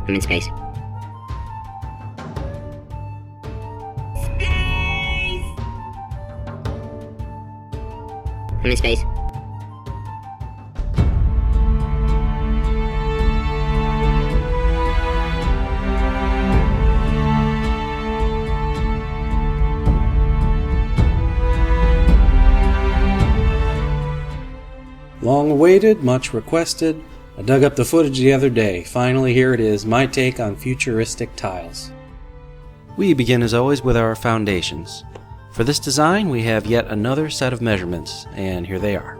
I'm in space. I'm in space. Long awaited, much requested. I dug up the footage the other day. Finally, here it is, my take on futuristic tiles. We begin as always with our foundations. For this design, we have yet another set of measurements, and here they are.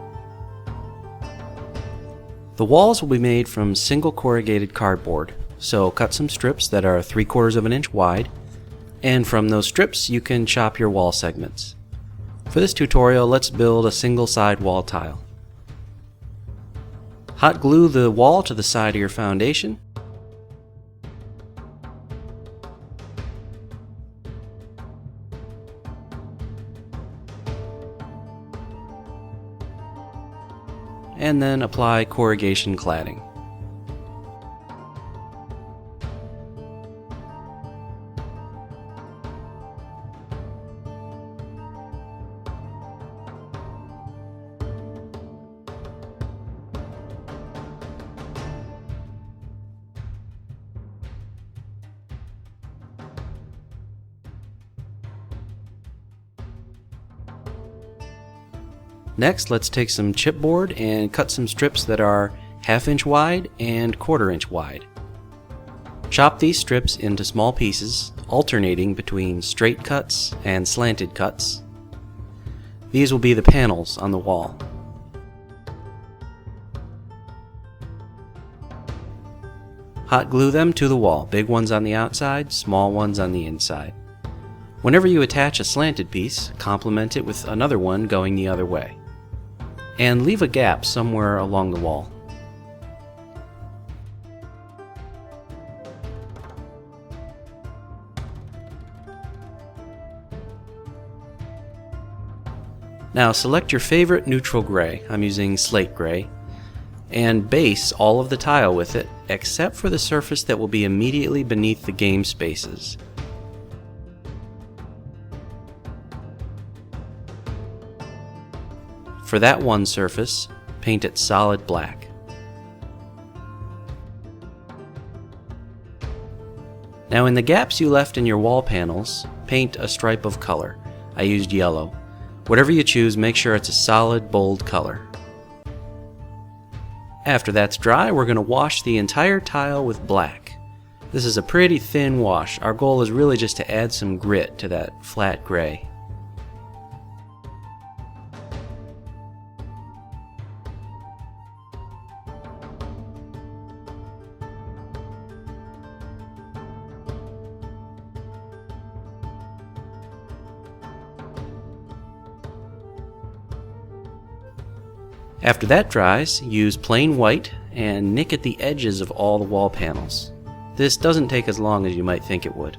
The walls will be made from single corrugated cardboard, so cut some strips that are 3/4 of an inch wide, and from those strips you can chop your wall segments. For this tutorial, let's build a single side wall tile. Hot glue the wall to the side of your foundation. And then apply corrugation cladding. Next, let's take some chipboard and cut some strips that are 1/2 inch wide and 1/4 inch wide. Chop these strips into small pieces, alternating between straight cuts and slanted cuts. These will be the panels on the wall. Hot glue them to the wall, big ones on the outside, small ones on the inside. Whenever you attach a slanted piece, complement it with another one going the other way. And leave a gap somewhere along the wall. Now select your favorite neutral gray, I'm using slate gray, and base all of the tile with it, except for the surface that will be immediately beneath the game spaces. For that one surface, paint it solid black. Now in the gaps you left in your wall panels, paint a stripe of color. I used yellow. Whatever you choose, make sure it's a solid, bold color. After that's dry, we're going to wash the entire tile with black. This is a pretty thin wash. Our goal is really just to add some grit to that flat gray. After that dries, use plain white and nick at the edges of all the wall panels. This doesn't take as long as you might think it would.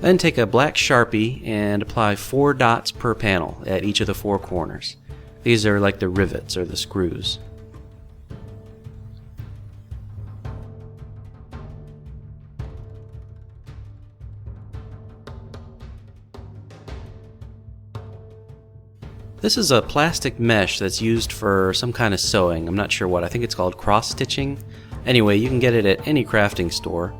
Then take a black Sharpie and apply 4 dots per panel at each of the 4 corners. These are like the rivets or the screws. This is a plastic mesh that's used for some kind of sewing. I'm not sure what. I think it's called cross-stitching. Anyway, you can get it at any crafting store.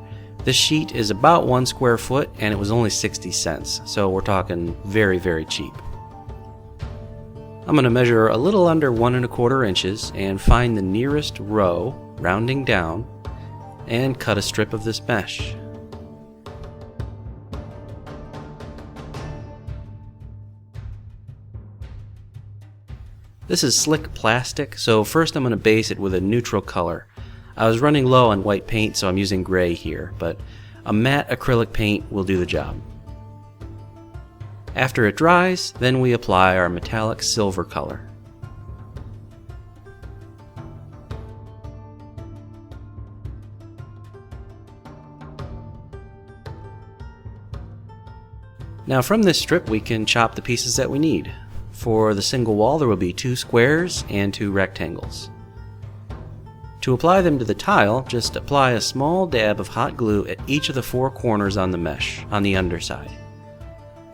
This sheet is about 1 square foot and it was only 60 cents, so we're talking very, very cheap. I'm going to measure a little under 1 1/4 inches and find the nearest row, rounding down, and cut a strip of this mesh. This is slick plastic, so first I'm going to base it with a neutral color. I was running low on white paint, so I'm using gray here, but a matte acrylic paint will do the job. After it dries, then we apply our metallic silver color. Now from this strip we can chop the pieces that we need. For the single wall, there will be 2 squares and 2 rectangles. To apply them to the tile, just apply a small dab of hot glue at each of the 4 corners on the mesh, on the underside.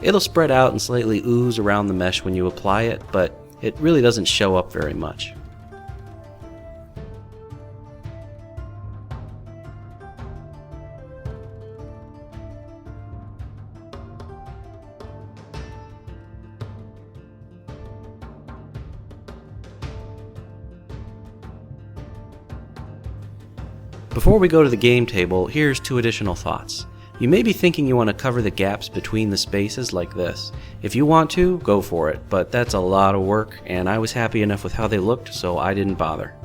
It'll spread out and slightly ooze around the mesh when you apply it, but it really doesn't show up very much. Before we go to the game table, here's 2 additional thoughts. You may be thinking you want to cover the gaps between the spaces like this. If you want to, go for it, but that's a lot of work, and I was happy enough with how they looked, so I didn't bother.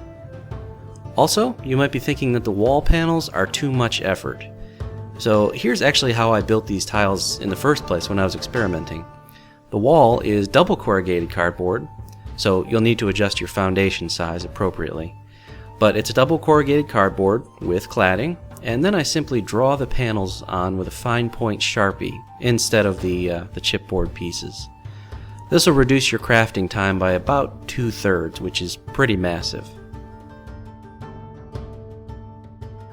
Also, you might be thinking that the wall panels are too much effort. So here's actually how I built these tiles in the first place when I was experimenting. The wall is double corrugated cardboard, so you'll need to adjust your foundation size appropriately. But it's double corrugated cardboard with cladding, and then I simply draw the panels on with a fine point Sharpie instead of the chipboard pieces. This will reduce your crafting time by about 2/3, which is pretty massive.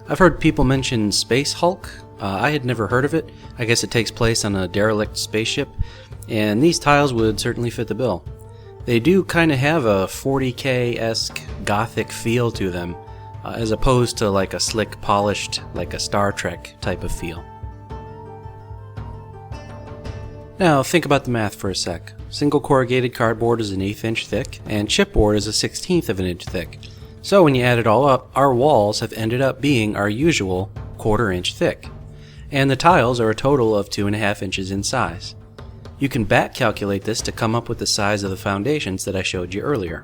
I've heard people mention Space Hulk. I had never heard of it. I guess it takes place on a derelict spaceship, and these tiles would certainly fit the bill. They do kind of have a 40K-esque gothic feel to them, as opposed to like a slick, polished, like a Star Trek type of feel. Now think about the math for a sec. Single corrugated cardboard is an 1/8 inch thick, and chipboard is a 1/16 of an inch thick. So when you add it all up, our walls have ended up being our usual 1/4 inch thick, and the tiles are a total of 2.5 inches in size. You can back calculate this to come up with the size of the foundations that I showed you earlier.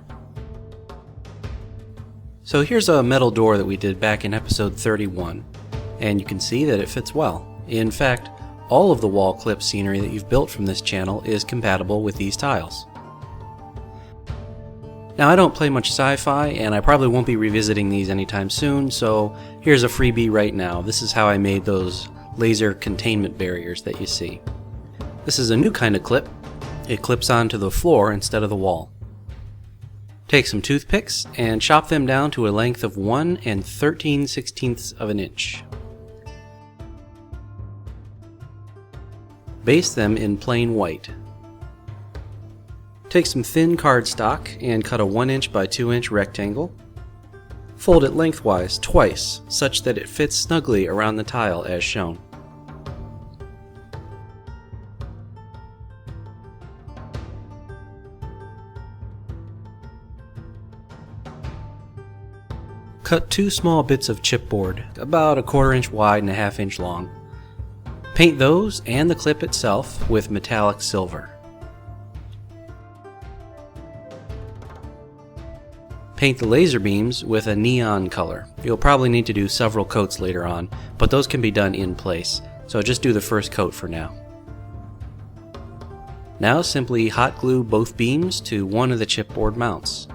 So here's a metal door that we did back in episode 31, and you can see that it fits well. In fact, all of the wall clip scenery that you've built from this channel is compatible with these tiles. Now I don't play much sci-fi, and I probably won't be revisiting these anytime soon, so here's a freebie right now. This is how I made those laser containment barriers that you see. This is a new kind of clip. It clips onto the floor instead of the wall. Take some toothpicks and chop them down to a length of 1 13/16 of an inch. Base them in plain white. Take some thin cardstock and cut a 1 inch by 2 inch rectangle. Fold it lengthwise twice, such that it fits snugly around the tile as shown. Cut 2 small bits of chipboard, about a 1/4 inch wide and a 1/2 inch long. Paint those and the clip itself with metallic silver. Paint the laser beams with a neon color. You'll probably need to do several coats later on, but those can be done in place, so just do the first coat for now. Now simply hot glue both beams to one of the chipboard mounts.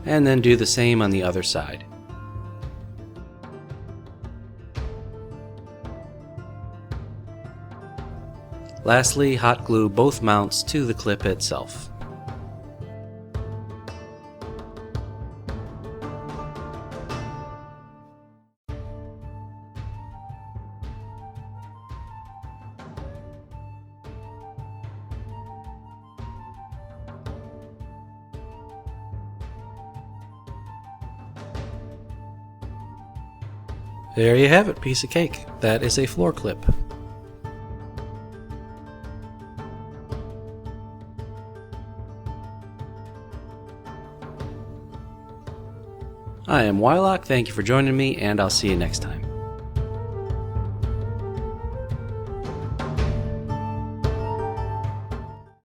And then do the same on the other side. Lastly, hot glue both mounts to the clip itself. There you have it, piece of cake. That is a floor clip. I am Wylock, thank you for joining me, and I'll see you next time.